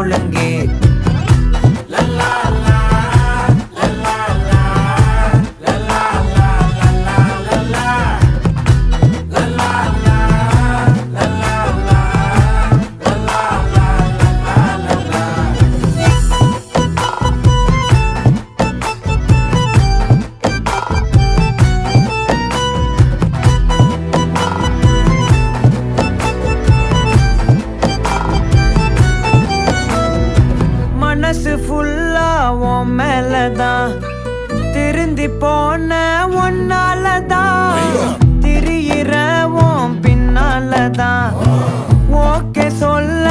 ஒழுங்கு. மனசு ஃபுல்லா உன் மேலதான், திருந்தி போன ஒன்னாலதான், திரியிற உன் பின்னாலதான், ஓகே சொல்ல